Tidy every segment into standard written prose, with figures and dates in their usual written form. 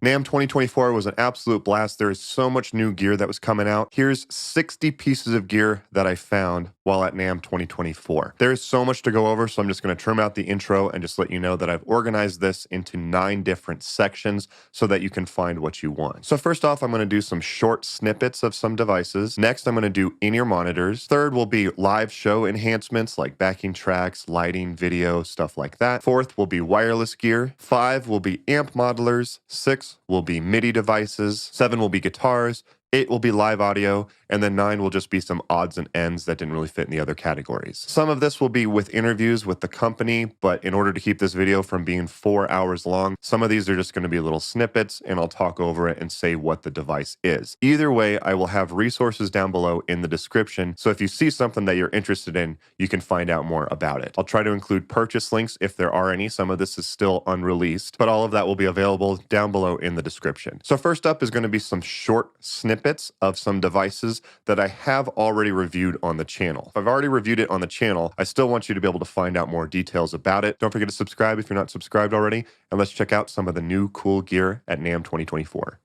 NAMM 2024 was an absolute blast. There is so much new gear that was coming out. Here's 60 pieces of gear that I found while at NAMM 2024. There is so much to go over, so I'm just going to trim out the intro and just let you know that I've organized this into 9 different sections so that you can find what you want. So first off, I'm going to do some short snippets of some devices. Next, I'm going to do in-ear monitors. Third will be live show enhancements like backing tracks, lighting, video, stuff like that. Fourth will be wireless gear. 5 will be amp modelers. 6 will be MIDI devices, 7 will be guitars, 8 will be live audio, and then 9 will just be some odds and ends that didn't really fit in the other categories. Some of this will be with interviews with the company, but in order to keep this video from being 4 hours long, some of these are just going to be little snippets, and I'll talk over it and say what the device is. Either way, I will have resources down below in the description, so if you see something that you're interested in, you can find out more about it. I'll try to include purchase links if there are any. Some of this is still unreleased, but all of that will be available down below in the description. So first up is going to be some short snippets of some devices that I have already reviewed on the channel. If I've already reviewed it on the channel, I still want you to be able to find out more details about it. Don't forget to subscribe if you're not subscribed already, and let's check out some of the new cool gear at NAMM 2024.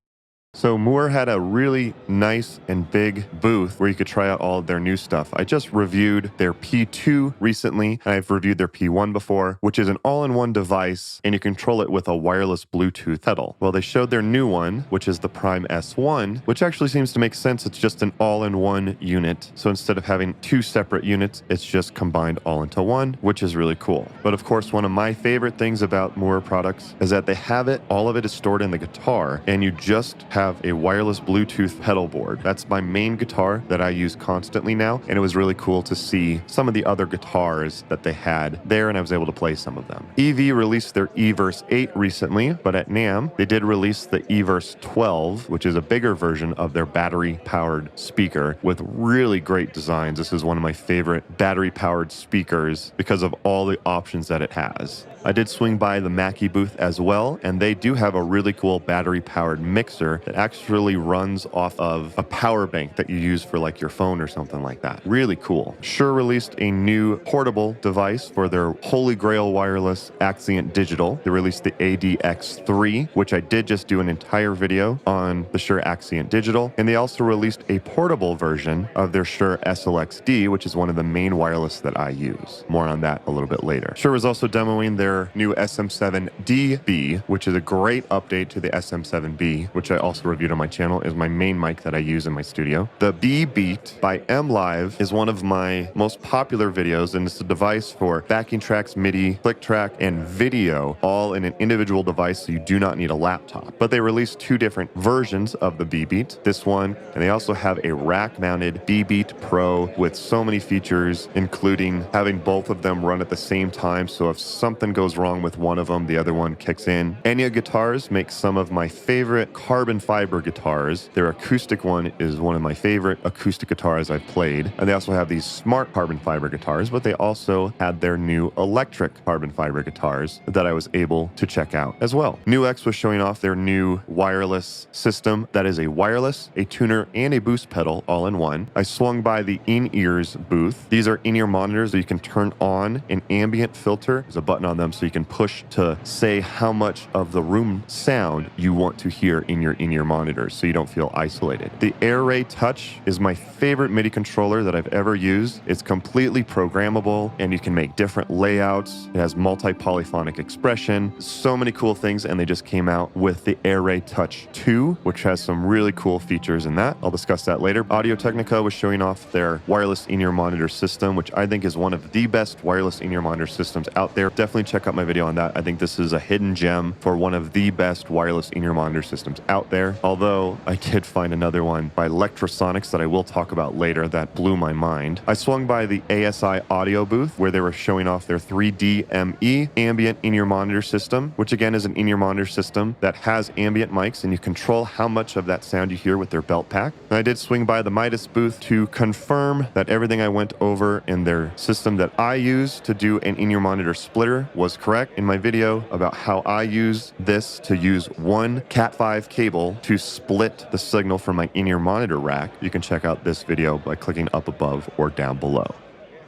So Mooer had a really nice and big booth where you could try out all of their new stuff. I just reviewed their P2 recently, and I've reviewed their P1 before, which is an all-in-one device, and you control it with a wireless Bluetooth pedal. Well, they showed their new one, which is the Prime S1, which actually seems to make sense. It's just an all-in-one unit. So instead of having 2 separate units, it's just combined all into one, which is really cool. But of course, one of my favorite things about Mooer products is that they have it, all of it is stored in the guitar, and you just have a wireless Bluetooth pedal board. That's my main guitar that I use constantly now, and it was really cool to see some of the other guitars that they had there, and I was able to play some of them. EV released their Everse 8 recently, but at NAMM, they did release the Everse 12, which is a bigger version of their battery-powered speaker with really great designs. This is one of my favorite battery-powered speakers because of all the options that it has. I did swing by the Mackie booth as well, and they do have a really cool battery-powered mixer that actually runs off of a power bank that you use for like your phone or something like that. Really cool. Shure released a new portable device for their Holy Grail wireless Axient digital. They released the ADX3, which I did just do an entire video on the Shure Axient digital, and they also released a portable version of their Shure SLXD, which is one of the main wireless that I use. More on that a little bit later. Shure was also demoing their new SM7DB, which is a great update to the SM7B, which I also reviewed on my channel, is my main mic that I use in my studio. The B Beat by MLive is one of my most popular videos, and it's a device for backing tracks, MIDI, click track, and video, all in an individual device, so you do not need a laptop. But they released 2 different versions of the B Beat, this one, and they also have a rack-mounted B Beat Pro with so many features, including having both of them run at the same time, so if something goes wrong with one of them, the other one kicks in. Enya Guitars makes some of my favorite carbon fiber guitars. Their acoustic one is one of my favorite acoustic guitars I've played. And they also have these smart carbon fiber guitars, but they also had their new electric carbon fiber guitars that I was able to check out as well. NUX was showing off their new wireless system that is a wireless, a tuner, and a boost pedal all in one. I swung by the in-ears booth. These are in-ear monitors that you can turn on an ambient filter. There's a button on them so you can push to say how much of the room sound you want to hear in your in-ear monitors so you don't feel isolated. The Erae Touch is my favorite MIDI controller that I've ever used. It's completely programmable and you can make different layouts. It has multi-polyphonic expression, so many cool things, and they just came out with the Erae Touch 2, which has some really cool features in that. I'll discuss that later. Audio Technica was showing off their wireless in-ear monitor system, which I think is one of the best wireless in-ear monitor systems out there. Definitely check out my video on that. I think this is a hidden gem for one of the best wireless in-ear monitor systems out there. Although I did find another one by Lectrosonics that I will talk about later that blew my mind. I swung by the ASI audio booth where they were showing off their 3D-ME ambient in-ear monitor system, which again is an in-ear monitor system that has ambient mics and you control how much of that sound you hear with their belt pack. And I did swing by the MIDAS booth to confirm that everything I went over in their system that I use to do an in-ear monitor splitter was correct. In my video about how I use this to use one Cat5 cable to split the signal from my in-ear monitor rack, you can check out this video by clicking up above or down below.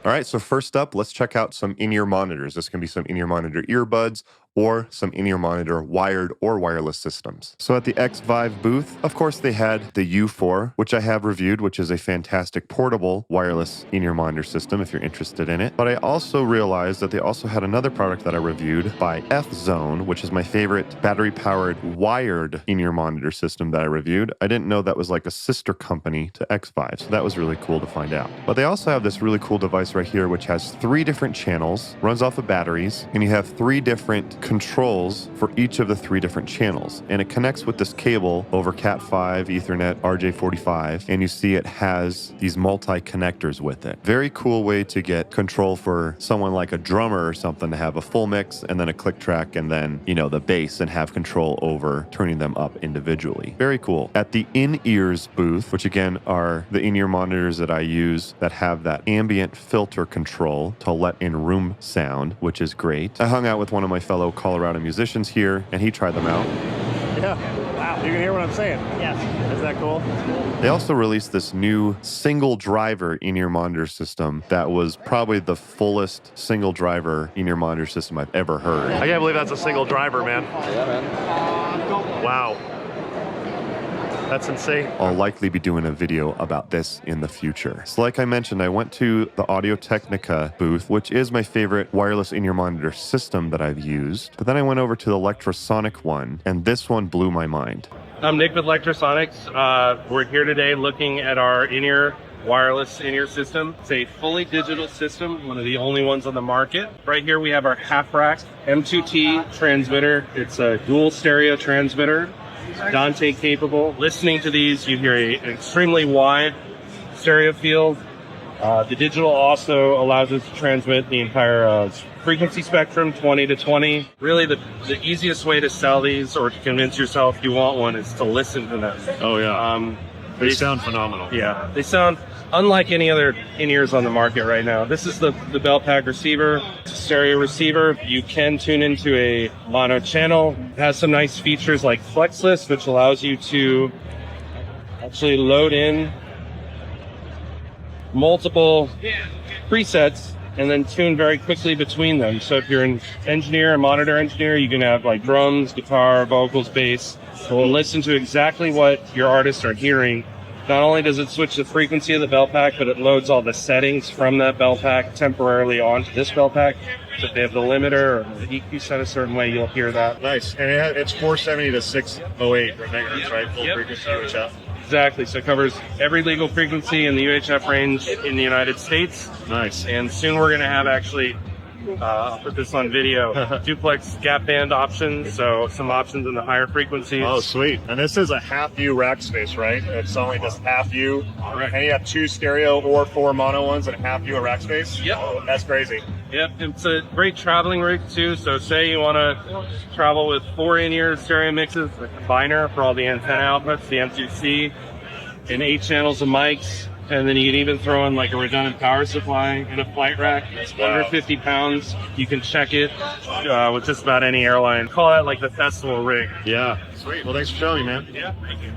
All right, so first up, let's check out some in-ear monitors. This can be some in-ear monitor earbuds or some in-ear monitor wired or wireless systems. So at the Xvive booth, of course, they had the U4, which I have reviewed, which is a fantastic portable wireless in-ear monitor system if you're interested in it. But I also realized that they also had another product that I reviewed by F-Zone, which is my favorite battery-powered wired in-ear monitor system that I reviewed. I didn't know that was like a sister company to Xvive, so that was really cool to find out. But they also have this really cool device right here, which has 3 different channels, runs off of batteries, and you have 3 different controls for each of the 3 different channels. And it connects with this cable over Cat5, Ethernet, RJ45, and you see it has these multi-connectors with it. Very cool way to get control for someone like a drummer or something to have a full mix and then a click track and then, you know, the bass and have control over turning them up individually. Very cool. At the in-ears booth, which again are the in-ear monitors that I use that have that ambient filter control to let in room sound, which is great. I hung out with one of my fellow Colorado musicians here and he tried them out. Yeah. Wow. You can hear what I'm saying? Yes. Is that cool? They also released this new single driver in-ear monitor system that was probably the fullest single driver in-ear monitor system I've ever heard. I can't believe that's a single driver, man. Yeah, man. Wow. That's insane. I'll likely be doing a video about this in the future. So like I mentioned, I went to the Audio Technica booth, which is my favorite wireless in-ear monitor system that I've used. But then I went over to the Lectrosonic one, and this one blew my mind. I'm Nick with Lectrosonics. We're here today looking at our in-ear wireless in-ear system. It's a fully digital system, one of the only ones on the market. Right here we have our half-rack M2T transmitter. It's a dual stereo transmitter, Dante capable. Listening to these, you hear an extremely wide stereo field. The digital also allows us to transmit the entire frequency spectrum, 20 to 20. Really, the easiest way to sell these or to convince yourself you want one is to listen to them. Oh, yeah. They sound phenomenal. Yeah, they sound unlike any other in-ears on the market right now. This is the belt pack receiver. It's a stereo receiver. You can tune into a mono channel. It has some nice features like Flex List, which allows you to actually load in multiple presets and then tune very quickly between them. So if you're an engineer, a monitor engineer, you can have like drums, guitar, vocals, bass, and listen to exactly what your artists are hearing. Not only does it switch the frequency of the belt pack, but it loads all the settings from that belt pack temporarily onto this belt pack. So if they have the limiter or the EQ set a certain way, you'll hear that. Nice. And it's 470 to 608 megahertz, right? Full frequency UHF. Exactly. So it covers every legal frequency in the UHF range in the United States. Nice. And soon we're going to have actually, I'll put this on video, duplex gap band options. So some options in the higher frequencies. Oh, sweet. And this is a half U rack space, right? It's only just half U. Correct. And you have 2 stereo or 4 mono ones and a half U a rack space? Yep. Oh, that's crazy. Yep, it's a great traveling rig too. So say you want to travel with 4 in-ear stereo mixes, a combiner for all the antenna outputs, the M2C, and 8 channels of mics. And then you can even throw in like a redundant power supply in a flight rack. It's under 50 pounds. You can check it with just about any airline. Call that like the festival rig. Yeah. Sweet. Well, thanks for showing me, man. Yeah, thank you.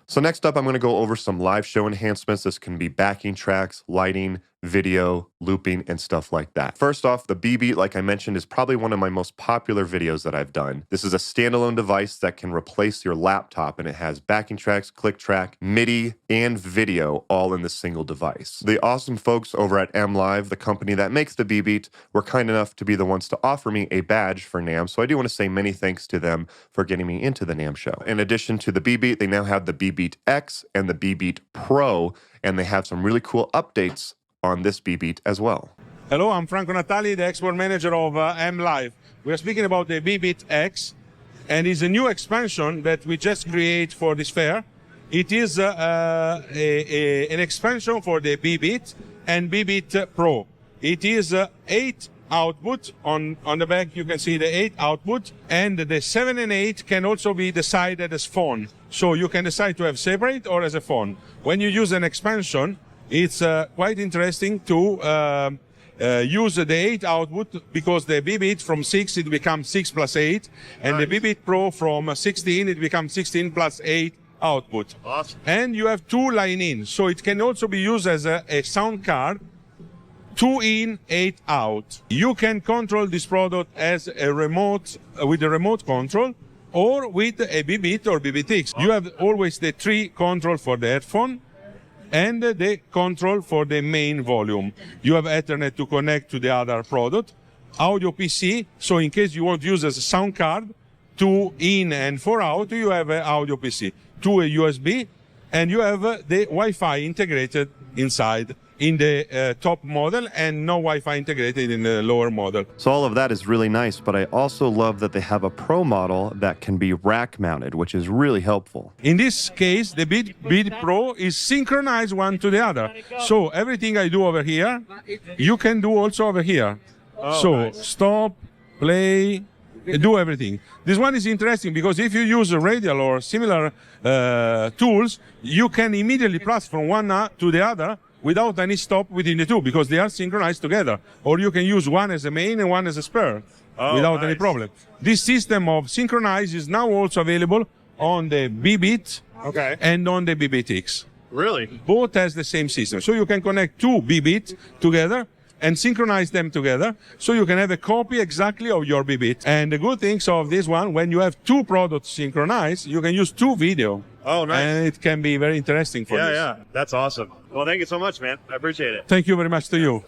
So next up, I'm going to go over some live show enhancements. This can be backing tracks, lighting, video, looping, and stuff like that. First off, the BB, like I mentioned, is probably one of my most popular videos that I've done. This is a standalone device that can replace your laptop, and it has backing tracks, click track, MIDI, and video all in this single device. The awesome folks over at MLive, the company that makes the BB, were kind enough to be the ones to offer me a badge for NAMM, so I do want to say many thanks to them for getting me into the NAMM show. In addition to the BB, they now have the BB X and the BB Pro, and they have some really cool updates on this BB as well. Hello, I'm Franco Natali, the export manager of MLive. We are speaking about the BB X, and it's a new expansion that we just create for this fair. It is an expansion for the BB and BB Pro. It is 8 output. On the back you can see the 8 output, and the 7 and 8 can also be decided as phone. So you can decide to have separate or as a phone. When you use an expansion, it's quite interesting to use the 8 output, because the BB from 6 it becomes 6 plus 8, and nice. The BB Pro from 16 it becomes 16 plus 8 output. Awesome. And you have 2 line in, so it can also be used as a sound card 2 in, 8 out. You can control this product as a remote, with a remote control, or with a BBit or BBTX. You have always the 3 control for the headphone and the control for the main volume. You have Ethernet to connect to the other product. Audio PC, so in case you want to use as a sound card, 2 in and 4 out, you have an audio PC. 2 a USB, and you have the Wi-Fi integrated inside in the top model, and no Wi-Fi integrated in the lower model. So all of that is really nice, but I also love that they have a Pro model that can be rack mounted, which is really helpful. In this case, the Beat Pro is synchronized one to the other. So everything I do over here, you can do also over here. Nice. Stop, play, do everything. This one is interesting because if you use a radial or similar tools, you can immediately pass from one to the other without any stop within the two, because they are synchronized together. Or you can use one as a main and one as a spur without any problem. This system of synchronize is now also available on the BBit and on the BBTX. Really? Both has the same system. So you can connect 2 BBit together and synchronize them together, so you can have a copy exactly of your BBit. And the good things of this one, when you have 2 products synchronized, you can use 2 video. Oh, nice. And it can be very interesting for this. Yeah, that's awesome. Well, thank you so much, man. I appreciate it. Thank you very much to you.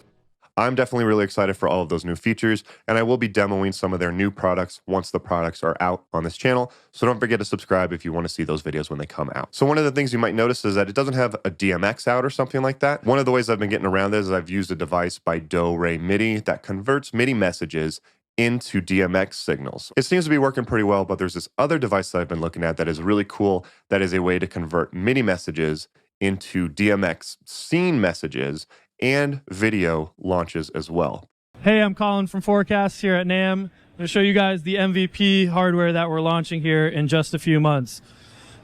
I'm definitely really excited for all of those new features, and I will be demoing some of their new products once the products are out on this channel. So don't forget to subscribe if you want to see those videos when they come out. So one of the things you might notice is that it doesn't have a DMX out or something like that. One of the ways I've been getting around this is I've used a device by Do Re MIDI that converts MIDI messages into DMX signals. It seems to be working pretty well, but there's this other device that I've been looking at that is really cool, that is a way to convert MIDI messages into DMX scene messages and video launches as well. Hey, I'm Colin from Forecast here at NAMM. I'm going to show you guys the MVP hardware that we're launching here in just a few months.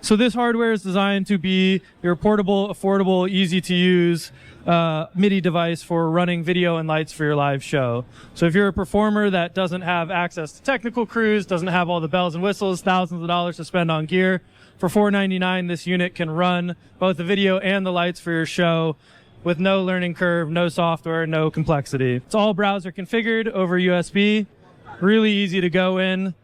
So this hardware is designed to be your portable, affordable, easy to use MIDI device for running video and lights for your live show. So if you're a performer that doesn't have access to technical crews, doesn't have all the bells and whistles, thousands of dollars to spend on gear, for $499 this unit can run both the video and the lights for your show with no learning curve, no software, no complexity. It's all browser configured over USB. Really easy to go in,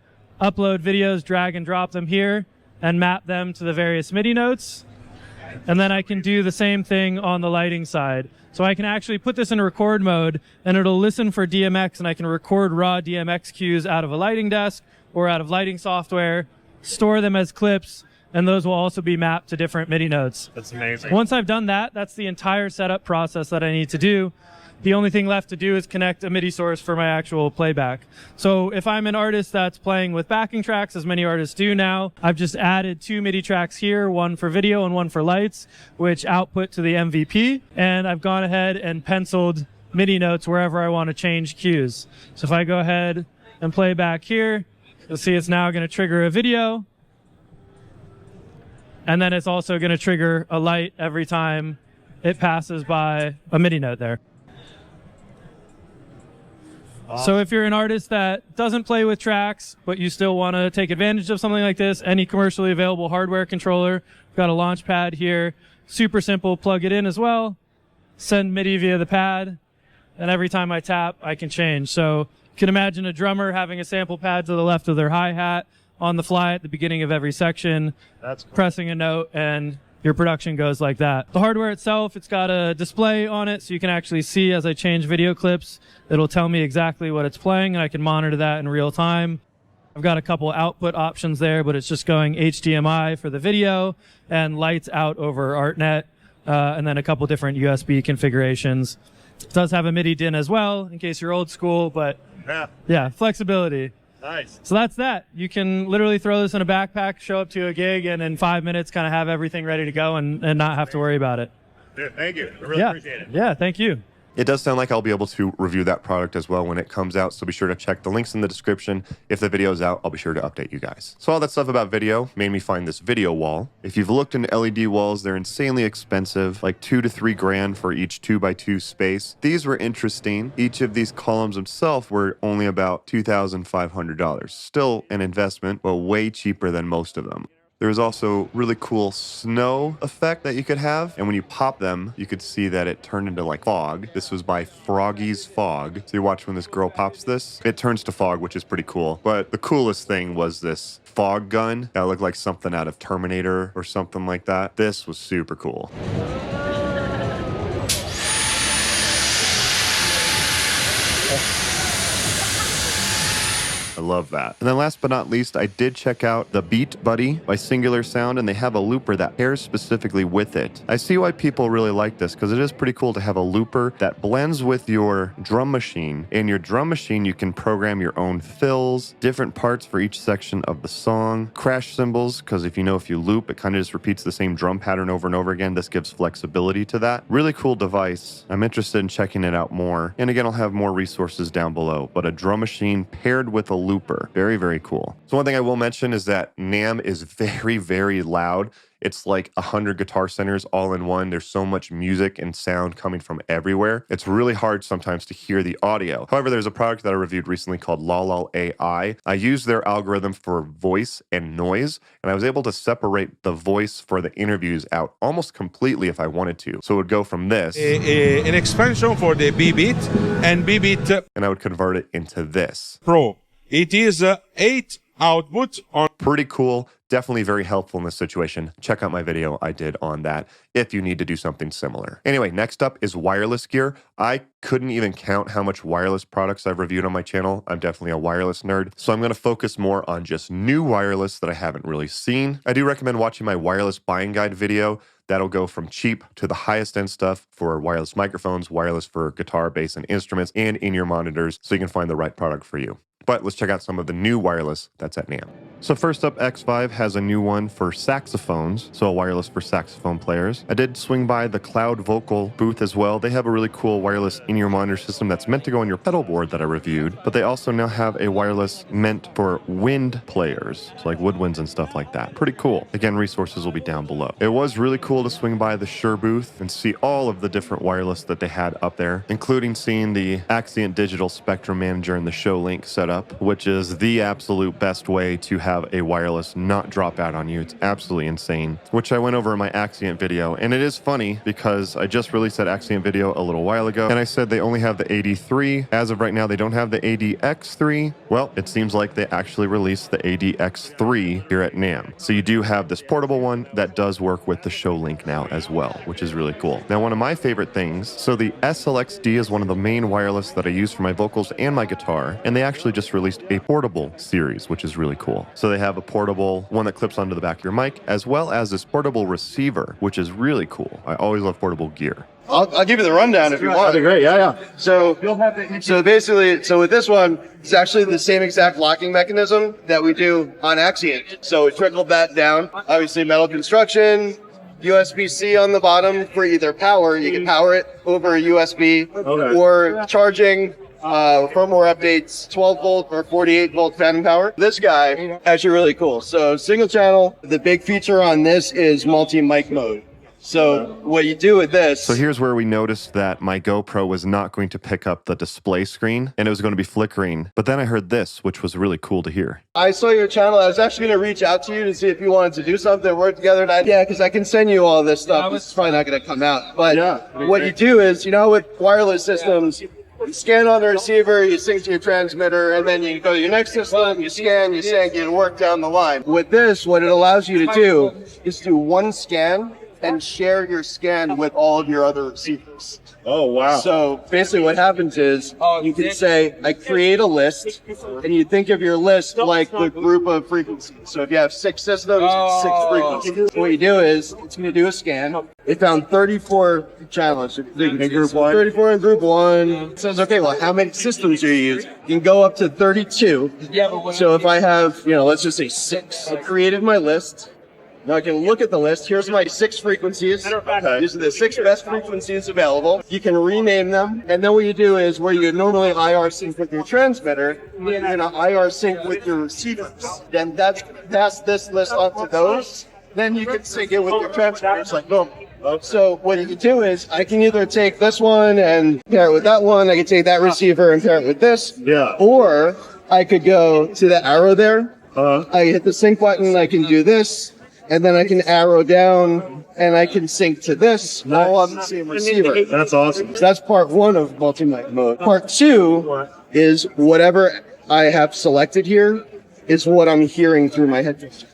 upload videos, drag and drop them here, and map them to the various MIDI notes. And then I can do the same thing on the lighting side. So I can actually put this in record mode, and it'll listen for DMX, and I can record raw DMX cues out of a lighting desk or out of lighting software, store them as clips, and those will also be mapped to different MIDI notes. That's amazing. Once I've done that, that's the entire setup process that I need to do. The only thing left to do is connect a MIDI source for my actual playback. So if I'm an artist that's playing with backing tracks, as many artists do now, I've just added 2 MIDI tracks here, one for video and one for lights, which output to the MVP. And I've gone ahead and penciled MIDI notes wherever I want to change cues. So if I go ahead and play back here, you'll see it's now going to trigger a video. And then it's also going to trigger a light every time it passes by a MIDI note there. Awesome. So if you're an artist that doesn't play with tracks, but you still want to take advantage of something like this, any commercially available hardware controller, we've got a launch pad here, super simple, plug it in as well, send MIDI via the pad, and every time I tap, I can change. So you can imagine a drummer having a sample pad to the left of their hi-hat, on the fly at the beginning of every section, That's cool. Pressing a note, and your production goes like that. The hardware itself, it's got a display on it, so you can actually see as I change video clips, it'll tell me exactly what it's playing, and I can monitor that in real time. I've got a couple output options there, but it's just going HDMI for the video and lights out over ArtNet, and then a couple different USB configurations. It does have a MIDI DIN as well, in case you're old school, but yeah, flexibility. Nice. So that's that. You can literally throw this in a backpack, show up to a gig, and in 5 minutes kind of have everything ready to go and not have to worry about it. Dude, thank you. I really appreciate it. Yeah, thank you. It does sound like I'll be able to review that product as well when it comes out, so be sure to check the links in the description. If the video is out, I'll be sure to update you guys. So all that stuff about video made me find this video wall. If you've looked into LED walls, they're insanely expensive, like $2 to $3 grand for each 2x2 space. These were interesting. Each of these columns themselves were only about $2,500. Still an investment, but way cheaper than most of them. There's also really cool snow effect that you could have. And when you pop them, you could see that it turned into like fog. This was by Froggy's Fog. So you watch when this girl pops this, it turns to fog, which is pretty cool. But the coolest thing was this fog gun that looked like something out of Terminator or something like that. This was super cool. I love that. And then last but not least, I did check out the Beat Buddy by Singular Sound, and they have a looper that pairs specifically with it. I see why people really like this, because it is pretty cool to have a looper that blends with your drum machine. In your drum machine, you can program your own fills, different parts for each section of the song, crash cymbals, because if you loop, it kind of just repeats the same drum pattern over and over again. This gives flexibility to that. Really cool device. I'm interested in checking it out more. And again, I'll have more resources down below, but a drum machine paired with a looper. Very, very cool. So one thing I will mention is that NAMM is very, very loud. It's like 100 guitar centers all in one. There's so much music and sound coming from everywhere. It's really hard sometimes to hear the audio. However, there's a product that I reviewed recently called Lol AI. I used their algorithm for voice and noise, and I was able to separate the voice for the interviews out almost completely if I wanted to. So it would go from this. An expansion for the B-Beat and B-Beat and I would convert it into this. Pro. It is 8 output on. Pretty cool. Definitely very helpful in this situation. Check out my video I did on that if you need to do something similar. Anyway, next up is wireless gear. I couldn't even count how much wireless products I've reviewed on my channel. I'm definitely a wireless nerd, so I'm going to focus more on just new wireless that I haven't really seen. I do recommend watching my wireless buying guide video. That'll go from cheap to the highest end stuff for wireless microphones, wireless for guitar, bass, and instruments, and in-ear monitors, so you can find the right product for you. But let's check out some of the new wireless that's at NAMM. So first up, Xvive has a new one for saxophones, so a wireless for saxophone players. I did swing by the CloudVocal booth as well. They have a really cool wireless in-ear monitor system that's meant to go on your pedal board that I reviewed, but they also now have a wireless meant for wind players, so like woodwinds and stuff like that. Pretty cool. Again, resources will be down below. It was really cool to swing by the Shure booth and see all of the different wireless that they had up there, including seeing the Axient Digital Spectrum Manager and the Show Link setup, which is the absolute best way to have a wireless not drop out on you. It's absolutely insane, which I went over in my Axient video. And it is funny because I just released that Axient video a little while ago, and I said they only have the AD3. As of right now, they don't have the ADX3. Well, it seems like they actually released the ADX3 here at NAMM. So you do have this portable one that does work with the Show Link now as well, which is really cool. Now, one of my favorite things, so the SLXD is one of the main wireless that I use for my vocals and my guitar, and they actually just released a portable series, which is really cool. So they have a portable one that clips onto the back of your mic, as well as this portable receiver, which is really cool. I always love portable gear. I'll give you the rundown if you want. That'd be great. Yeah. So basically, with this one, it's actually the same exact locking mechanism that we do on Axient. So we trickled that down. Obviously, metal construction, USB-C on the bottom for either power. You can power it over a USB, or charging. Firmware updates, 12 volt or 48 volt phantom power. This guy, actually really cool. So single channel, the big feature on this is multi-mic mode. So what you do with this... So here's where we noticed that my GoPro was not going to pick up the display screen, and it was going to be flickering. But then I heard this, which was really cool to hear. I saw your channel. I was actually going to reach out to you to see if you wanted to do something, work together. And because I can send you all this stuff. It's probably not going to come out. But what you do is, with wireless systems, you scan on the receiver, you sync to your transmitter, and then you go to your next system, you scan, you sync, you work down the line. With this, what it allows you to do is do one scan and share your scan with all of your other receivers. Oh, wow. So basically what happens is you can say, I create a list, and you think of your list like the group of frequencies. So if you have 6 systems, it's 6 frequencies. What you do is, it's going to do a scan. It found 34 channels. In group 1. 34 in group 1. It says, okay, well, how many systems are you using? You can go up to 32. So if I have, let's just say 6. I created my list. Now I can look at the list. Here's my 6 frequencies. These are the 6 best frequencies available. You can rename them. And then what you do is where you normally IR sync with your transmitter, you're going to IR sync with your receivers. Then that's pass this list off to those. Then you can sync it with your transmitter. It's like, boom. So what you can do is I can either take this one and pair it with that one. I can take that receiver and pair it with this. Yeah. Or I could go to the arrow there. I hit the sync button. I can do this. and then I can arrow down and I can sync to this all on the same receiver. That's awesome. So that's part one of multi-mic mode. Part two is whatever I have selected here is what I'm hearing through my headphones.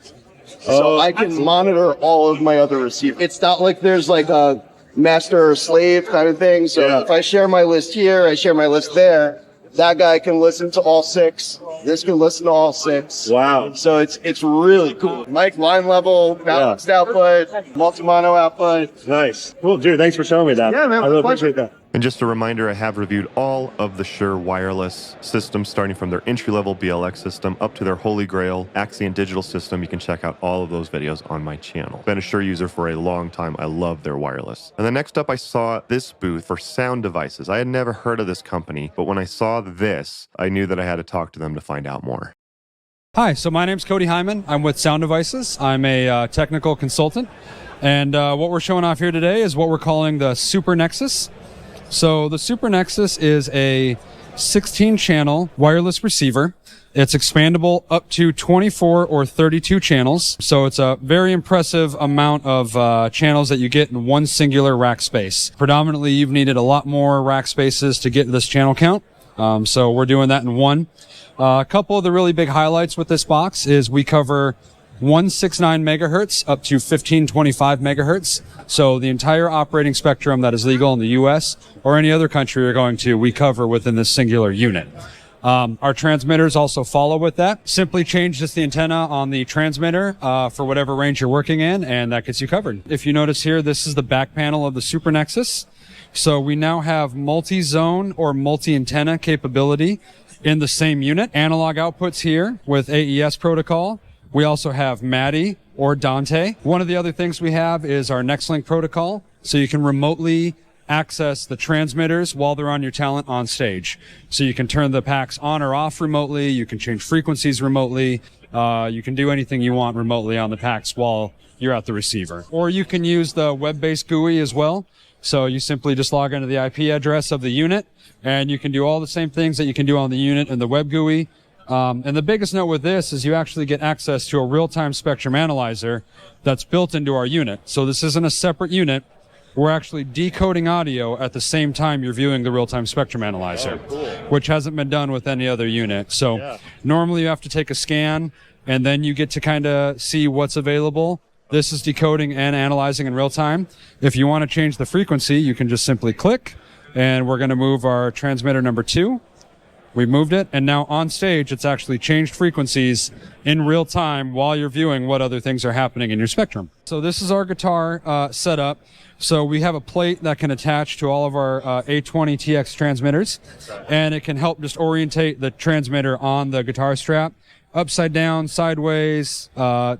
So I can monitor all of my other receivers. It's not like there's like a master or slave kind of thing. So if I share my list here, I share my list there. That guy can listen to all 6. This can listen to all 6. Wow. So it's really cool. Mic line level, balanced output, multi-mono output. Nice. Cool, dude. Thanks for showing me that. Yeah, man. I really Pleasure. appreciate that. And just a reminder, I have reviewed all of the Shure wireless systems, starting from their entry-level BLX system up to their Holy Grail Axient digital system. You can check out all of those videos on my channel. Been a Shure user for a long time. I love their wireless. And then next up, I saw this booth for sound devices. I had never heard of this company, but when I saw this, I knew that I had to talk to them to find out more. Hi, so my name's Cody Hyman. I'm with Sound Devices. I'm a technical consultant. And what we're showing off here today is what we're calling the SuperNexus. So the SuperNexus is a 16-channel wireless receiver. It's expandable up to 24 or 32 channels. So it's a very impressive amount of channels that you get in one singular rack space. Predominantly, you've needed a lot more rack spaces to get this channel count. So we're doing that in one. A couple of the really big highlights with this box is we cover 169 megahertz up to 1525 megahertz. So the entire operating spectrum that is legal in the US or any other country you're going to, we cover within this singular unit. Our transmitters also follow with that. Simply change just the antenna on the transmitter for whatever range you're working in, and that gets you covered. If you notice here, this is the back panel of the SuperNexus. So we now have multi-zone or multi-antenna capability in the same unit. Analog outputs here with AES protocol. We also have MADI or Dante. One of the other things we have is our NextLink protocol. So you can remotely access the transmitters while they're on your talent on stage. So you can turn the packs on or off remotely. You can change frequencies remotely. You can do anything you want remotely on the packs while you're at the receiver. Or you can use the web-based GUI as well. So you simply just log into the IP address of the unit, and you can do all the same things that you can do on the unit and the web GUI. And the biggest note with this is you actually get access to a real-time spectrum analyzer that's built into our unit. So this isn't a separate unit. We're actually decoding audio at the same time you're viewing the real-time spectrum analyzer, which hasn't been done with any other unit. So normally you have to take a scan, and then you get to kind of see what's available. This is decoding and analyzing in real time. If you want to change the frequency, you can just simply click, and we're going to move our transmitter number 2. We moved it, and now on stage, it's actually changed frequencies in real time while you're viewing what other things are happening in your spectrum. So this is our guitar setup. So we have a plate that can attach to all of our A20TX transmitters, and it can help just orientate the transmitter on the guitar strap. Upside down, sideways,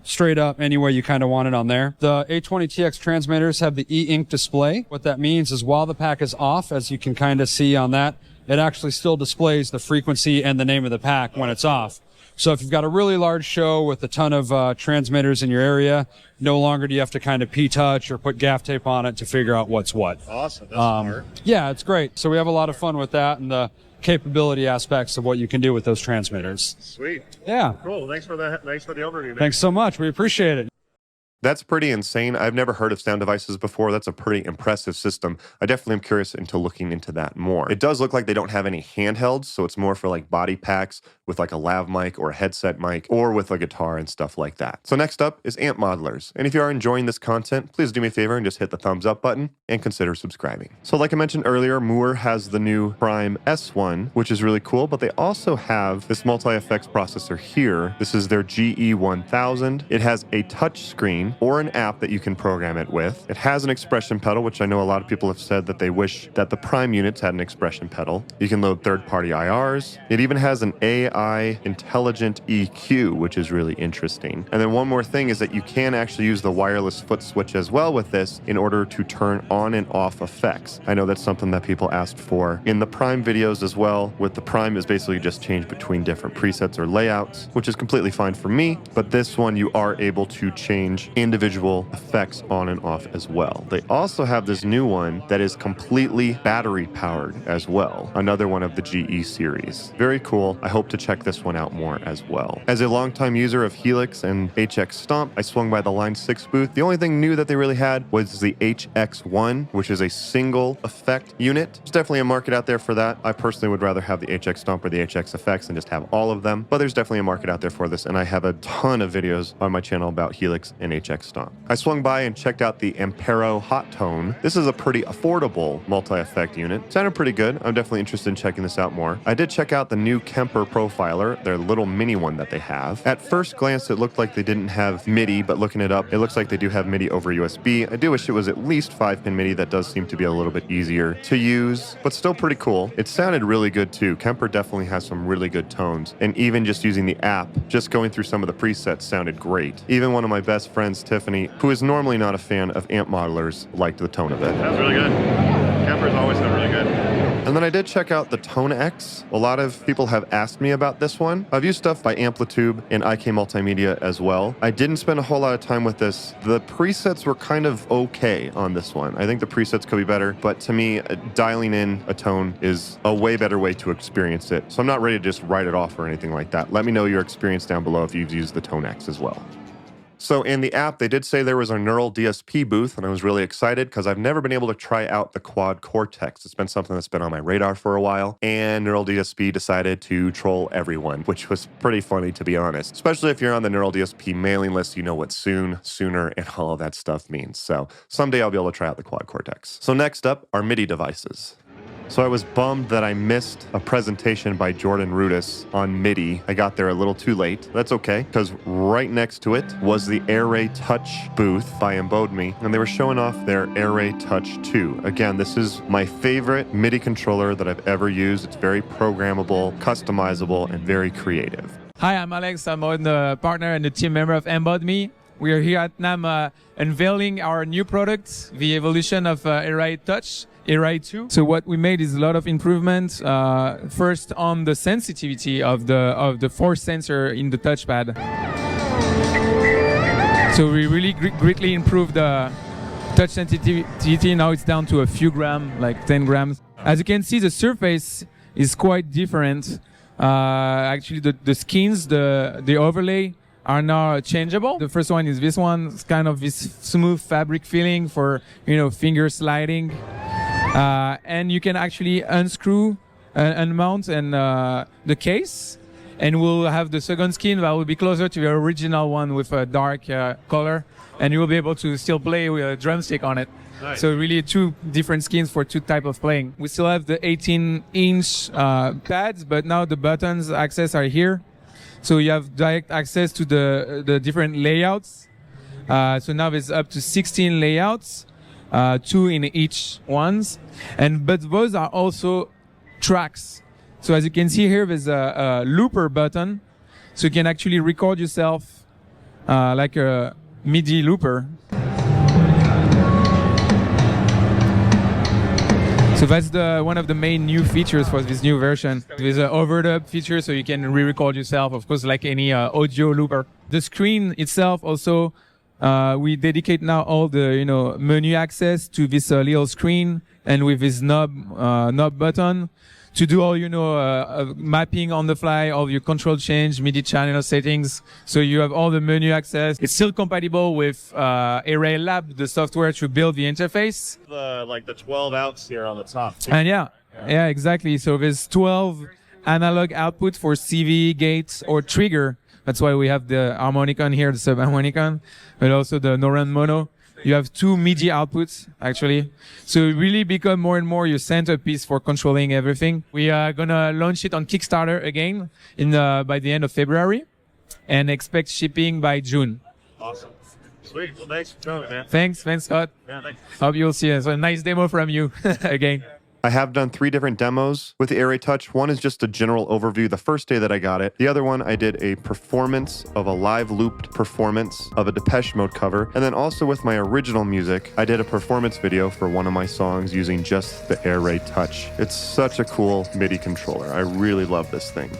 straight up, any way you kind of want it on there. The A20TX transmitters have the e-ink display. What that means is while the pack is off, as you can kind of see on that, it actually still displays the frequency and the name of the pack when it's off. So if you've got a really large show with a ton of transmitters in your area, no longer do you have to kind of P-touch or put gaff tape on it to figure out what's what. Awesome. That's smart. Yeah, it's great. So we have a lot of fun with that and the capability aspects of what you can do with those transmitters. Sweet. Yeah. Cool. Thanks for the overview, man. Thanks so much. We appreciate it. That's pretty insane. I've never heard of Sound Devices before. That's a pretty impressive system. I definitely am curious into looking into that more. It does look like they don't have any handhelds, so it's more for like body packs with like a lav mic or a headset mic or with a guitar and stuff like that. So next up is Amp Modelers. And if you are enjoying this content, please do me a favor and just hit the thumbs up button and consider subscribing. So like I mentioned earlier, Mooer has the new Prime S1, which is really cool, but they also have this multi-effects processor here. This is their GE1000. It has a touch screen or an app that you can program it with. It has an expression pedal, which I know a lot of people have said that they wish that the Prime units had an expression pedal. You can load third-party IRs. It even has an AI intelligent EQ, which is really interesting. And then one more thing is that you can actually use the wireless foot switch as well with this in order to turn on and off effects. I know that's something that people asked for in the Prime videos as well. With the Prime is basically just change between different presets or layouts, which is completely fine for me. But this one, you are able to change individual effects on and off as well. They also have this new one that is completely battery powered as well. Another one of the GE series. Very cool. I hope to check this one out more as well. As a longtime user of Helix and HX Stomp, I swung by the Line 6 booth. The only thing new that they really had was the HX1, which is a single effect unit. There's definitely a market out there for that. I personally would rather have the HX Stomp or the HX effects and just have all of them, but there's definitely a market out there for this, and I have a ton of videos on my channel about Helix and HX Stomp. I swung by and checked out the Ampero Hotone. This is a pretty affordable multi-effect unit. Sounded pretty good. I'm definitely interested in checking this out more. I did check out the new Kemper Profiler, their little mini one that they have. At first glance, it looked like they didn't have MIDI, but looking it up, it looks like they do have MIDI over USB. I do wish it was at least 5-pin MIDI. That does seem to be a little bit easier to use, but still pretty cool. It sounded really good too. Kemper definitely has some really good tones, and even just using the app, just going through some of the presets sounded great. Even one of my best friends, Tiffany, who is normally not a fan of amp modelers, liked the tone of it. That's really good. Kemper's always been really good. And then I did check out the Tone X. A lot of people have asked me about this one. I've used stuff by Amplitude and IK Multimedia as well. I didn't spend a whole lot of time with this. The presets were kind of okay on this one. I think the presets could be better, but to me, dialing in a tone is a way better way to experience it. So I'm not ready to just write it off or anything like that. Let me know your experience down below if you've used the Tone X as well. So in the app, they did say there was a Neural DSP booth, and I was really excited because I've never been able to try out the Quad Cortex. It's been something that's been on my radar for a while, and Neural DSP decided to troll everyone, which was pretty funny, to be honest. Especially if you're on the Neural DSP mailing list, you know what soon, sooner, and all of that stuff means. So someday I'll be able to try out the Quad Cortex. So next up are MIDI devices. So I was bummed that I missed a presentation by Jordan Rudess on MIDI. I got there a little too late. That's okay, because right next to it was the Erae Touch booth by Embode.me, and they were showing off their Erae Touch 2. Again, this is my favorite MIDI controller that I've ever used. It's very programmable, customizable, and very creative. Hi, I'm Alex. I'm the partner and the team member of Embode.me. We are here at NAMM unveiling our new product, the evolution of Erae Touch. Erae 2. So what we made is a lot of improvements. First on the sensitivity of the force sensor in the touchpad. So we really greatly improved the touch sensitivity. Now it's down to a few grams, like 10 grams. As you can see, the surface is quite different. Actually, the skins, the overlay are now changeable. The first one is this one. It's kind of this smooth fabric feeling for, finger sliding. And you can actually unscrew and mount the case, and we'll have the second skin that will be closer to the original one with a dark color, and you will be able to still play with a drumstick on it. Nice. So really two different skins for two types of playing. We still have the 18-inch pads, but now the buttons access are here. So you have direct access to the different layouts. So now there's up to 16 layouts. 2 in each ones, but those are also tracks. So as you can see here, there's a looper button, so you can actually record yourself like a MIDI looper. So that's one of the main new features for this new version. There's an overdub feature, so you can re-record yourself, of course, like any audio looper. The screen itself also. We dedicate now all the menu access to this little screen, and with this knob button to do all mapping on the fly, all your control change, MIDI channel settings. So you have all the menu access. It's still compatible with Erae Lab, the software to build the interface. The 12 outs here on the top. And yeah, exactly. So there's 12 analog outputs for CV, gate, or trigger. That's why we have the harmonicon here, the sub-harmonicon, but also the Noran mono. You have 2 MIDI outputs, actually. So it really become more and more your centerpiece for controlling everything. We are going to launch it on Kickstarter again by the end of February and expect shipping by June. Awesome. Sweet. Well, thanks for coming, man. Thanks, Scott. Yeah, thanks. Hope you'll see us. So a nice demo from you again. I have done 3 different demos with the Erae Touch. One is just a general overview the first day that I got it. The other one, I did a performance of a live looped performance of a Depeche Mode cover. And then also with my original music, I did a performance video for one of my songs using just the Erae Touch. It's such a cool MIDI controller. I really love this thing.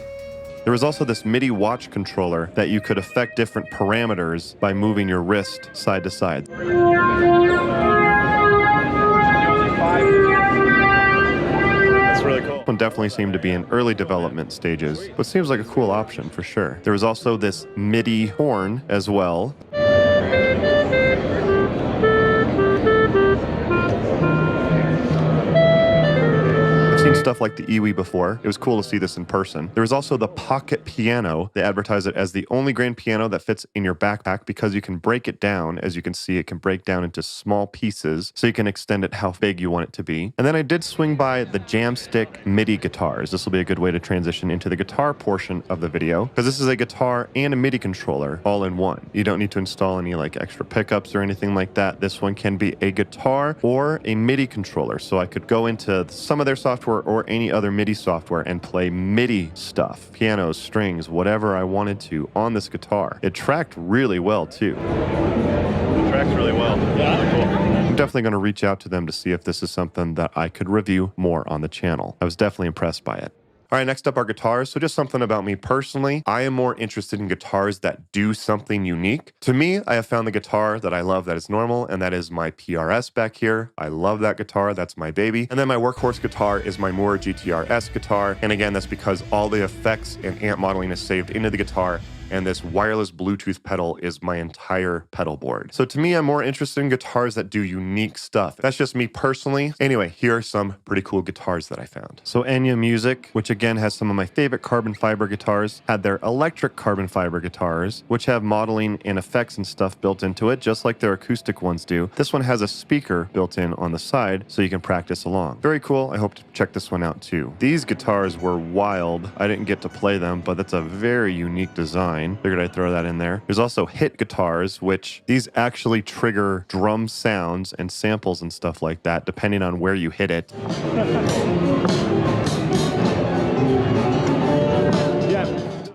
There was also this MIDI Watch controller that you could affect different parameters by moving your wrist side to side. That's really cool. This one definitely seemed to be in early development stages, but seems like a cool option for sure. There was also this Midi Horn as well. Seen stuff like the Iwi before. It was cool to see this in person. There was also the Pocket Piano. They advertise it as the only grand piano that fits in your backpack because you can break it down. As you can see, it can break down into small pieces, so you can extend it how big you want it to be. And then I did swing by the Jamstick MIDI guitars. This will be a good way to transition into the guitar portion of the video, because this is a guitar and a MIDI controller all in one. You don't need to install any like extra pickups or anything like that. This one can be a guitar or a MIDI controller, so I could go into some of their software or any other MIDI software and play MIDI stuff, pianos, strings, whatever I wanted to on this guitar. It tracked really well too. It tracks really well. Yeah. Cool. I'm definitely going to reach out to them to see if this is something that I could review more on the channel. I was definitely impressed by it. All right, next up are guitars. So just something about me personally. I am more interested in guitars that do something unique. To me, I have found the guitar that I love that is normal, and that is my PRS back here. I love that guitar. That's my baby. And then my workhorse guitar is my Mooer GTRS guitar. And again, that's because all the effects and amp modeling is saved into the guitar, and this wireless Bluetooth pedal is my entire pedal board. So to me, I'm more interested in guitars that do unique stuff. That's just me personally. Anyway, here are some pretty cool guitars that I found. So Enya Music, which again has some of my favorite carbon fiber guitars, had their electric carbon fiber guitars, which have modeling and effects and stuff built into it, just like their acoustic ones do. This one has a speaker built in on the side, so you can practice along. Very cool. I hope to check this one out too. These guitars were wild. I didn't get to play them, but that's a very unique design. Figured I'd throw that in there. There's also hit guitars, which these actually trigger drum sounds and samples and stuff like that, depending on where you hit it.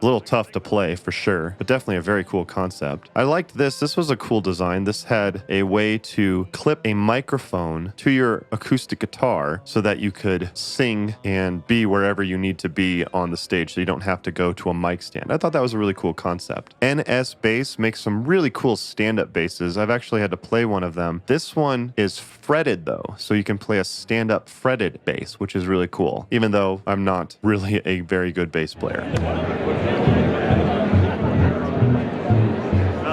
A little tough to play for sure, but definitely a very cool concept. I liked this. This was a cool design. This had a way to clip a microphone to your acoustic guitar so that you could sing and be wherever you need to be on the stage, so you don't have to go to a mic stand. I thought that was a really cool concept. NS Bass makes some really cool stand-up basses. I've actually had to play one of them. This one is fretted though, so you can play a stand-up fretted bass, which is really cool, even though I'm not really a very good bass player.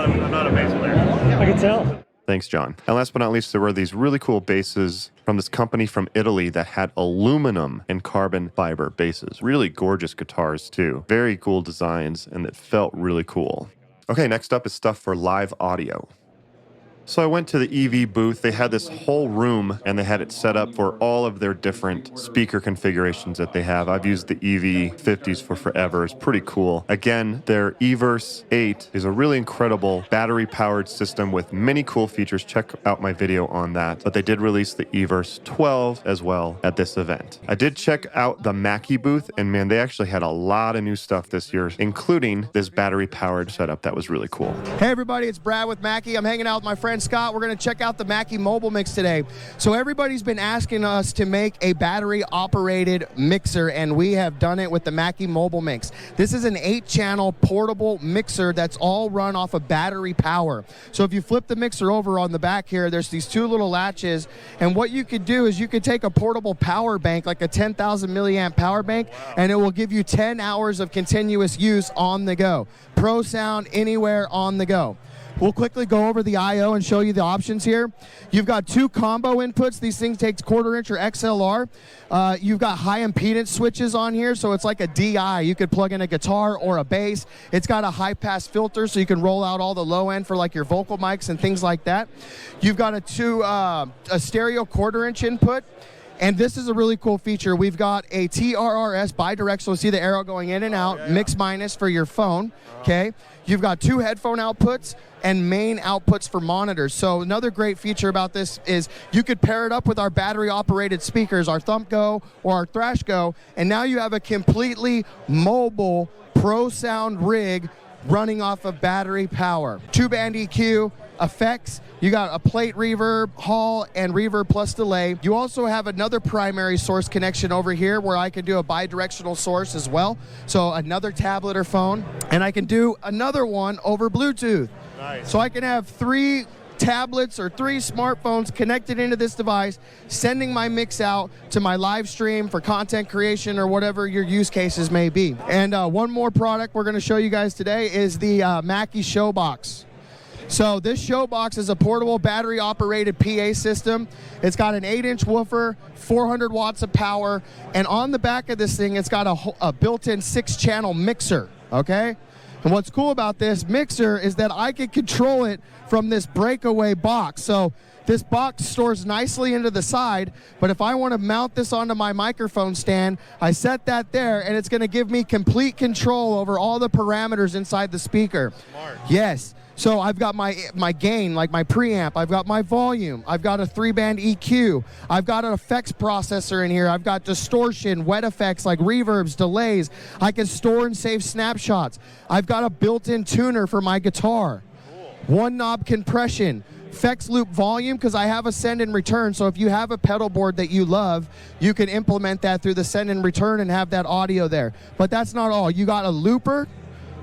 I'm not a bass player. I can tell. Thanks, John. And last but not least, there were these really cool basses from this company from Italy that had aluminum and carbon fiber basses. Really gorgeous guitars too. Very cool designs, and it felt really cool. Okay, next up is stuff for live audio. So I went to the EV booth. They had this whole room, and they had it set up for all of their different speaker configurations that they have. I've used the EV50s for forever. It's pretty cool. Again, their Everse 8 is a really incredible battery-powered system with many cool features. Check out my video on that. But they did release the Everse 12 as well at this event. I did check out the Mackie booth, and man, they actually had a lot of new stuff this year, including this battery-powered setup that was really cool. Hey everybody, it's Brad with Mackie. I'm hanging out with my friend Scott. We're going to check out the Mackie Mobile mix today. So everybody's been asking us to make a battery operated mixer, and we have done it with the Mackie Mobile mix. This is an 8-channel portable mixer that's all run off of battery power. So if you flip the mixer over on the back here, there's these 2 little latches, and what you could do is you could take a portable power bank, like a 10,000 milliamp power bank, and it will give you 10 hours of continuous use on the go. Pro sound anywhere on the go. We'll quickly go over the I/O and show you the options here. You've got 2 combo inputs. These things take 1/4 inch or XLR. You've got high impedance switches on here, so it's like a DI. You could plug in a guitar or a bass. It's got a high pass filter, so you can roll out all the low end for like your vocal mics and things like that. You've got a stereo 1/4 inch input. And this is a really cool feature. We've got a TRRS bidirectional. See the arrow going in and out, mix minus for your phone, okay? You've got 2 headphone outputs and main outputs for monitors. So another great feature about this is you could pair it up with our battery operated speakers, our Thump Go or our Thrash Go, and now you have a completely mobile pro sound rig running off of battery power. 2-band EQ, effects, you got a plate reverb, hall, and reverb plus delay. You also have another primary source connection over here where I can do a bidirectional source as well. So another tablet or phone, and I can do another one over Bluetooth. Nice. So I can have 3 tablets or 3 smartphones connected into this device, sending my mix out to my live stream for content creation or whatever your use cases may be. And one more product we're going to show you guys today is the Mackie ShowBox. So this ShowBox is a portable battery-operated PA system. It's got an 8-inch woofer, 400 watts of power, and on the back of this thing, it's got a built-in 6-channel mixer, okay? And what's cool about this mixer is that I can control it from this breakaway box. So this box stores nicely into the side, but if I want to mount this onto my microphone stand, I set that there, and it's going to give me complete control over all the parameters inside the speaker. Smart. Yes. So I've got my gain, like my preamp. I've got my volume. I've got a 3-band EQ. I've got an effects processor in here. I've got distortion, wet effects like reverbs, delays. I can store and save snapshots. I've got a built-in tuner for my guitar. Cool. 1-knob compression. Effects loop volume, because I have a send and return. So if you have a pedal board that you love, you can implement that through the send and return and have that audio there. But that's not all. You got a looper.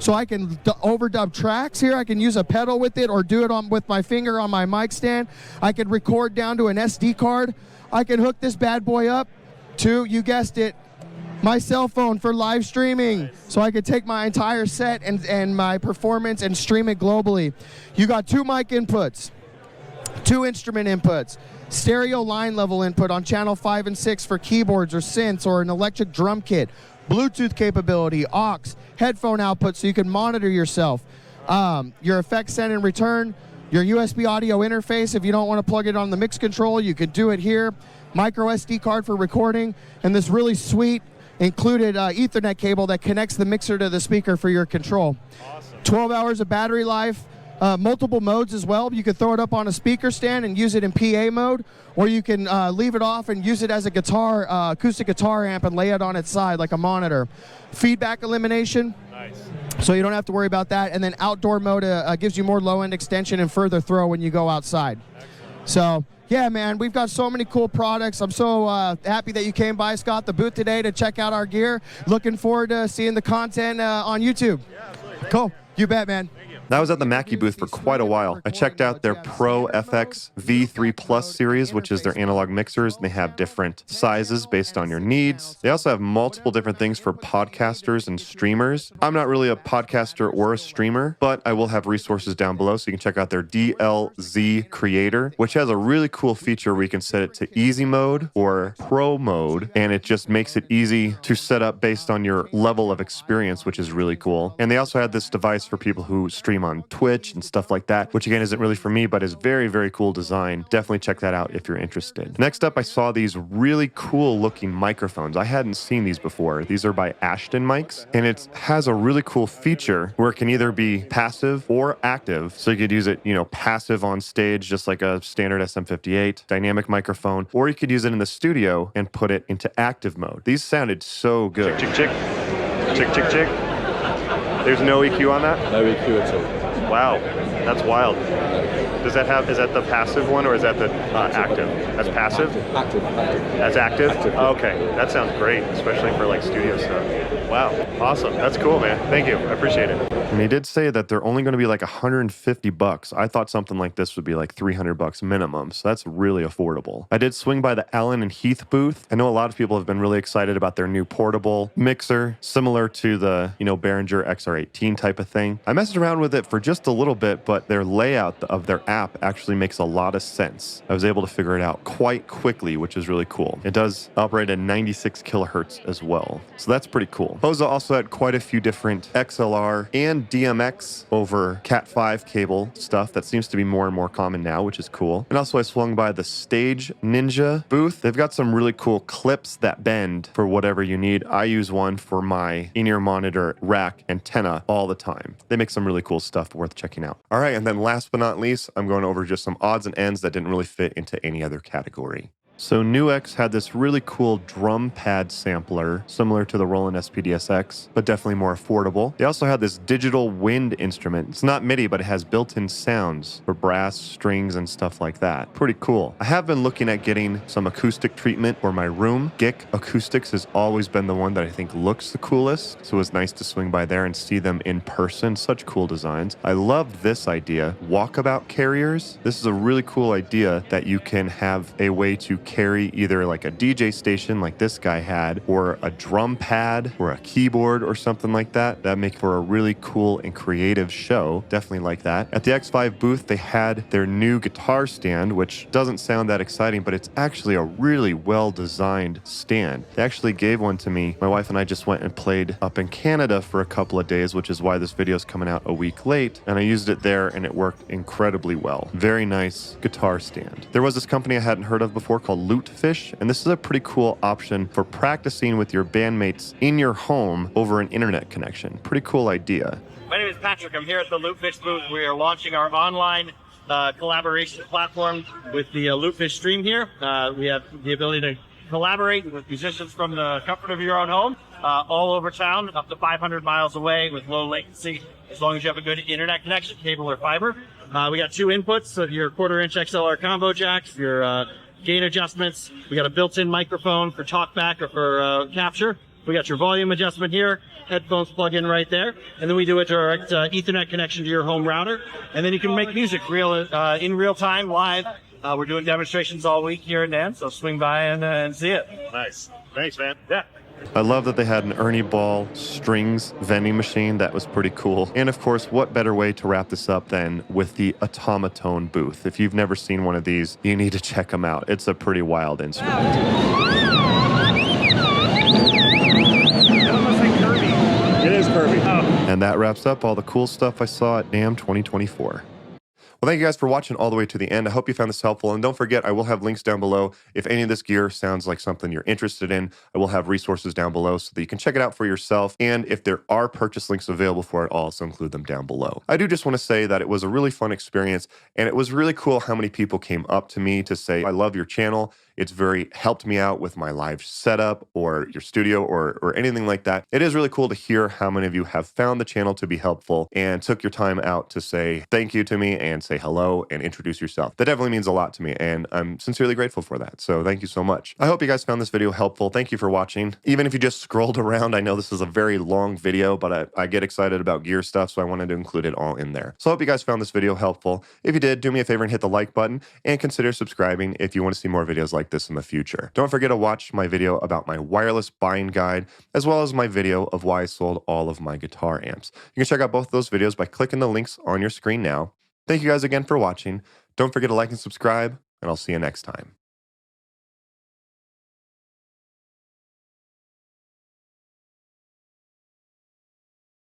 So I can overdub tracks here. I can use a pedal with it or do it with my finger on my mic stand. I can record down to an SD card. I can hook this bad boy up to, you guessed it, my cell phone for live streaming. Nice. So I could take my entire set and my performance and stream it globally. You got 2 mic inputs, 2 instrument inputs, stereo line level input on channel 5 and 6 for keyboards or synths or an electric drum kit. Bluetooth capability, aux, headphone output so you can monitor yourself, your effects send and return, your USB audio interface. If you don't want to plug it on the mix control, you can do it here. Micro SD card for recording, and this really sweet included Ethernet cable that connects the mixer to the speaker for your control. Awesome. 12 hours of battery life. Multiple modes as well. You can throw it up on a speaker stand and use it in PA mode, or you can leave it off and use it as a guitar, acoustic guitar amp and lay it on its side like a monitor. Feedback elimination. Nice. So you don't have to worry about that. And then outdoor mode gives you more low-end extension and further throw when you go outside. Excellent. So yeah, man, we've got so many cool products. I'm so happy that you came by, Scott, the booth today to check out our gear. Looking forward to seeing the content on YouTube. Yeah, absolutely. Cool. You bet, man. I was at the Mackie booth for quite a while. I checked out their Pro FX V3 Plus series, which is their analog mixers. They have different sizes based on your needs. They also have multiple different things for podcasters and streamers. I'm not really a podcaster or a streamer, but I will have resources down below so you can check out their DLZ Creator, which has a really cool feature where you can set it to easy mode or pro mode, and it just makes it easy to set up based on your level of experience, which is really cool. And they also had this device for people who stream on Twitch and stuff like that, which again isn't really for me, but is very, very cool design. Definitely check that out if you're interested. Next up, I saw these really cool looking microphones. I hadn't seen these before. These are by Aston mics, and it has a really cool feature where it can either be passive or active. So you could use it, passive on stage, just like a standard SM58 dynamic microphone, or you could use it in the studio and put it into active mode. These sounded so good. Chick, chick, chick. Chick, chick, chick. There's no EQ on that? No EQ at all. Wow, that's wild. Is that the passive one or is that the active? That's passive? Active. That's active? Active. Okay, that sounds great, especially for like studio stuff. Wow, awesome. That's cool, man. Thank you. I appreciate it. And he did say that they're only going to be like $150. I thought something like this would be like $300 minimum, so that's really affordable. I did swing by the Allen and Heath booth. I know a lot of people have been really excited about their new portable mixer, similar to the, Behringer XR18 type of thing. I messed around with it for just a little bit, but their layout of their app actually makes a lot of sense. I was able to figure it out quite quickly, which is really cool. It does operate at 96 kilohertz as well, so that's pretty cool. Hosa also had quite a few different XLR and DMX over Cat5 cable stuff that seems to be more and more common now, which is cool. And also I swung by the Stage Ninja booth. They've got some really cool clips that bend for whatever you need. I use one for my in-ear monitor rack antenna all the time. They make some really cool stuff worth checking out. All right, and then last but not least, I'm going over just some odds and ends that didn't really fit into any other category. So NUX had this really cool drum pad sampler, similar to the Roland SPDSX, but definitely more affordable. They also had this digital wind instrument. It's not MIDI, but it has built-in sounds for brass, strings, and stuff like that. Pretty cool. I have been looking at getting some acoustic treatment for my room. GIK Acoustics has always been the one that I think looks the coolest, so it was nice to swing by there and see them in person. Such cool designs. I loved this idea, walkabout carriers. This is a really cool idea that you can have a way to carry either like a DJ station like this guy had, or a drum pad, or a keyboard, or something like that. That'd make for a really cool and creative show. Definitely like that. At the Xvive booth, they had their new guitar stand, which doesn't sound that exciting, but it's actually a really well-designed stand. They actually gave one to me. My wife and I just went and played up in Canada for a couple of days, which is why this video is coming out a week late, and I used it there and it worked incredibly well. Very nice guitar stand. There was this company I hadn't heard of before called Lootfish, and this is a pretty cool option for practicing with your bandmates in your home over an internet connection. Pretty cool idea. My name is Patrick. I'm here at the Lootfish booth. We are launching our online collaboration platform with the Lootfish stream here. We have the ability to collaborate with musicians from the comfort of your own home, all over town, up to 500 miles away with low latency, as long as you have a good internet connection, cable or fiber. We got two inputs, so your 1/4-inch XLR combo jacks, your gain adjustments. We got a built-in microphone for talkback or for capture. We got your volume adjustment here, headphones plug in right there, and then we do a direct Ethernet connection to your home router, and then you can make music in real time, live. We're doing demonstrations all week here at NAMM, so swing by and see it. Nice. Thanks, man. Yeah. I love that they had an Ernie Ball strings vending machine. That was pretty cool. And of course, what better way to wrap this up than with the Automaton booth? If you've never seen one of these, you need to check them out. It's a pretty wild instrument. It almost like Kirby. It is Kirby. Oh. And that wraps up all the cool stuff I saw at NAMM 2024. Well, thank you guys for watching all the way to the end. I hope you found this helpful. And don't forget, I will have links down below. If any of this gear sounds like something you're interested in, I will have resources down below so that you can check it out for yourself. And if there are purchase links available for it, I'll also include them down below. I do just want to say that it was a really fun experience. And it was really cool how many people came up to me to say, I love your channel. It's very helped me out with my live setup or your studio or anything like that. It is really cool to hear how many of you have found the channel to be helpful and took your time out to say thank you to me and say hello and introduce yourself. That definitely means a lot to me, and I'm sincerely grateful for that. So thank you so much. I hope you guys found this video helpful. Thank you for watching. Even if you just scrolled around, I know this is a very long video, but I get excited about gear stuff, so I wanted to include it all in there. So I hope you guys found this video helpful. If you did, do me a favor and hit the like button and consider subscribing if you want to see more videos like this in the future. Don't forget to watch my video about my wireless buying guide, as well as my video of why I sold all of my guitar amps. You can check out both those videos by clicking the links on your screen now. Thank you guys again for watching. Don't forget to like and subscribe, and I'll see you next time.